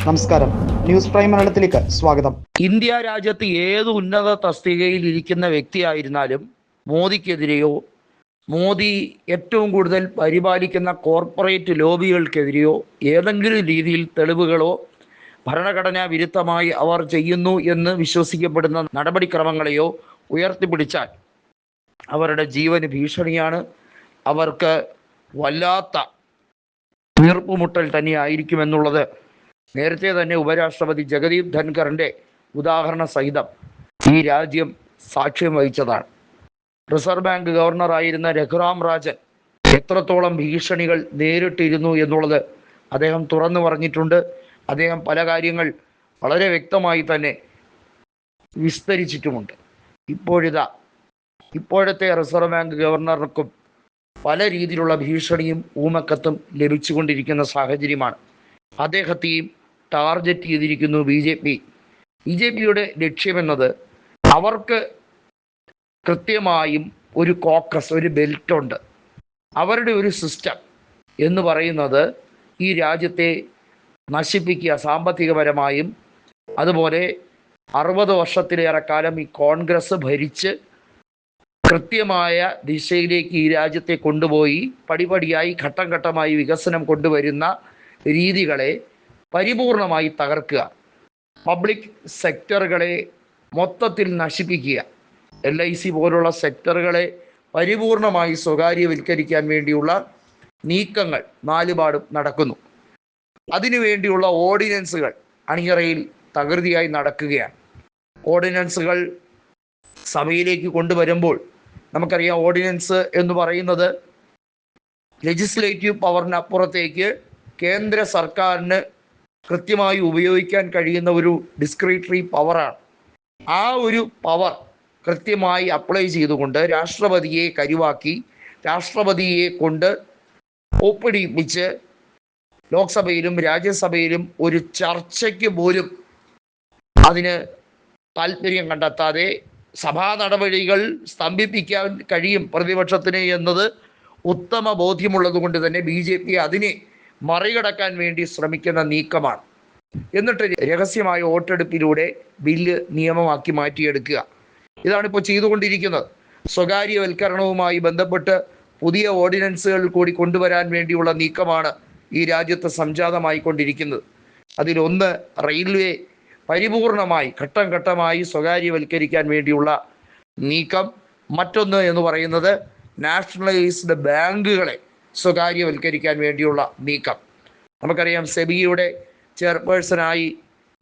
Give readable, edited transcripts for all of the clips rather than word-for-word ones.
നമസ്കാരം, news prime മലയാളത്തിലേക്ക് സ്വാഗതം. ഇന്ത്യ രാജ്യത്ത് ഏത് ഉന്നത തസ്തികയിൽ ഇരിക്കുന്ന വ്യക്തിയായിരുന്നാലും മോദിക്കെതിരെയോ മോദി ഏറ്റവും കൂടുതൽ പരിപാലിക്കുന്ന കോർപ്പറേറ്റ് ലോബികൾക്കെതിരെയോ ഏതെങ്കിലും രീതിയിൽ തെളിവുകളോ ഭരണഘടനാ വിരുദ്ധമായി അവർ ചെയ്യുന്നു എന്ന് വിശ്വസിക്കപ്പെടുന്ന നടപടിക്രമങ്ങളെയോ ഉയർത്തിപ്പിടിച്ചാൽ അവരുടെ ജീവന് ഭീഷണിയാണ്. അവർക്ക് വല്ലാത്ത വീർപ്പുമുട്ടൽ തന്നെയായിരിക്കുമെന്നുള്ളത് നേരത്തെ തന്നെ ഉപരാഷ്ട്രപതി ജഗദീപ് ധൻഖറിൻ്റെ ഉദാഹരണ സഹിതം ഈ രാജ്യം സാക്ഷ്യം വഹിച്ചതാണ്. റിസർവ് ബാങ്ക് ഗവർണറായിരുന്ന രഘുറാം രാജൻ എത്രത്തോളം ഭീഷണികൾ നേരിട്ടിരുന്നു എന്നുള്ളത് അദ്ദേഹം തുറന്നു പറഞ്ഞിട്ടുണ്ട്. അദ്ദേഹം പല കാര്യങ്ങൾ വളരെ വ്യക്തമായി തന്നെ വിസ്തരിച്ചിട്ടുമുണ്ട്. ഇപ്പോഴത്തെ റിസർവ് ബാങ്ക് ഗവർണർക്കും പല രീതിയിലുള്ള ഭീഷണിയും ഊമക്കത്തും ലഭിച്ചുകൊണ്ടിരിക്കുന്ന സാഹചര്യമാണ്. അദ്ദേഹത്തെയും ടാർഗറ്റ് ചെയ്തിരിക്കുന്നു ബി ജെ പിയുടെ ലക്ഷ്യമെന്നത് അവർക്ക് കൃത്യമായും ഒരു കോക്കസ്, ഒരു ബെൽറ്റുണ്ട്. അവരുടെ ഒരു സിസ്റ്റം എന്ന് പറയുന്നത് ഈ രാജ്യത്തെ നശിപ്പിക്കുക, സാമ്പത്തികപരമായും. അതുപോലെ 60 വർഷത്തിലേറെ കാലം ഈ കോൺഗ്രസ് ഭരിച്ച് കൃത്യമായ ദിശയിലേക്ക് ഈ രാജ്യത്തെ കൊണ്ടുപോയി പടിപടിയായി ഘട്ടം ഘട്ടമായി വികസനം കൊണ്ടുവരുന്ന രീതികളെ പരിപൂർണമായി തകർക്കുക, പബ്ലിക് സെക്ടറുകളെ മൊത്തത്തിൽ നശിപ്പിക്കുക, LIC പോലുള്ള സെക്ടറുകളെ പരിപൂർണമായി സ്വകാര്യവൽക്കരിക്കാൻ വേണ്ടിയുള്ള നീക്കങ്ങൾ നാലുപാടും നടക്കുന്നു. അതിനുവേണ്ടിയുള്ള ഓർഡിനൻസുകൾ അണിയറയിൽ തകൃതിയായി നടക്കുകയാണ്. ഓർഡിനൻസുകൾ സഭയിലേക്ക് കൊണ്ടുവരുമ്പോൾ നമുക്കറിയാം, ഓർഡിനൻസ് എന്ന് പറയുന്നത് ലെജിസ്ലേറ്റീവ് പവറിനപ്പുറത്തേക്ക് കേന്ദ്ര സർക്കാരിന് കൃത്യമായി ഉപയോഗിക്കാൻ കഴിയുന്ന ഒരു ഡിസ്ക്രിറ്ററി പവറാണ്. ആ ഒരു പവർ കൃത്യമായി അപ്ലൈ ചെയ്തുകൊണ്ട് രാഷ്ട്രപതിയെ കരുവാക്കി, രാഷ്ട്രപതിയെ കൊണ്ട് ഒപ്പിടിപ്പിച്ച് ലോക്സഭയിലും രാജ്യസഭയിലും ഒരു ചർച്ചയ്ക്ക് പോലും അതിന് താല്പര്യം കണ്ടെത്താതെ സഭാ നടപടികൾ സ്തംഭിപ്പിക്കാൻ കഴിയും പ്രതിപക്ഷത്തിന് എന്നത് ഉത്തമ ബോധ്യമുള്ളത് കൊണ്ട് തന്നെ BJP അതിനെ മറികടക്കാൻ വേണ്ടി ശ്രമിക്കുന്ന നീക്കമാണ്. എന്നിട്ട് രഹസ്യമായ വോട്ടെടുപ്പിലൂടെ ബില്ല് നിയമമാക്കി മാറ്റിയെടുക്കുക. ഇതാണിപ്പോൾ ചെയ്തുകൊണ്ടിരിക്കുന്നത്. സ്വകാര്യവൽക്കരണവുമായി ബന്ധപ്പെട്ട് പുതിയ ഓർഡിനൻസുകൾ കൂടി കൊണ്ടുവരാൻ വേണ്ടിയുള്ള നീക്കമാണ് ഈ രാജ്യത്ത് സംജാതമായിക്കൊണ്ടിരിക്കുന്നത്. അതിലൊന്ന് റെയിൽവേ പരിപൂർണമായി ഘട്ടം ഘട്ടമായി സ്വകാര്യവൽക്കരിക്കാൻ വേണ്ടിയുള്ള നീക്കം. മറ്റൊന്ന് എന്ന് പറയുന്നത് നാഷണലൈസ്ഡ് ബാങ്കുകളെ സ്വകാര്യവൽക്കരിക്കാൻ വേണ്ടിയുള്ള നീക്കം. നമുക്കറിയാം, സെബിയുടെ ചെയർപേഴ്സണായി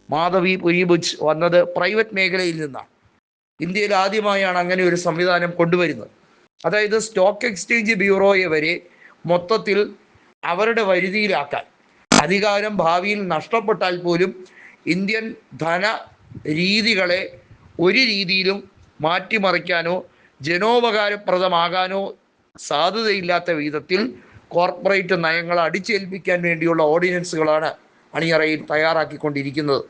മാധവി പുരിബുജ് വന്നത് പ്രൈവറ്റ് മേഖലയിൽ നിന്നാണ്. ഇന്ത്യയിൽ ആദ്യമായാണ് അങ്ങനെ ഒരു സംവിധാനം കൊണ്ടുവരുന്നത്. അതായത് സ്റ്റോക്ക് എക്സ്ചേഞ്ച് ബ്യൂറോയെ വരെ മൊത്തത്തിൽ അവരുടെ വരുതിയിലാക്കാൻ, അധികാരം ഭാവിയിൽ നഷ്ടപ്പെട്ടാൽ പോലും ഇന്ത്യൻ ധന രീതികളെ ഒരു രീതിയിലും മാറ്റിമറിക്കാനോ ജനോപകാരപ്രദമാകാനോ സാധ്യതയില്ലാത്ത വിധത്തിൽ കോർപ്പറേറ്റ് നയങ്ങൾ അടിച്ചേൽപ്പിക്കാൻ വേണ്ടിയുള്ള ഓർഡിനൻസുകളാണ് അണിയറയിൽ തയ്യാറാക്കിക്കൊണ്ടിരിക്കുന്നത്.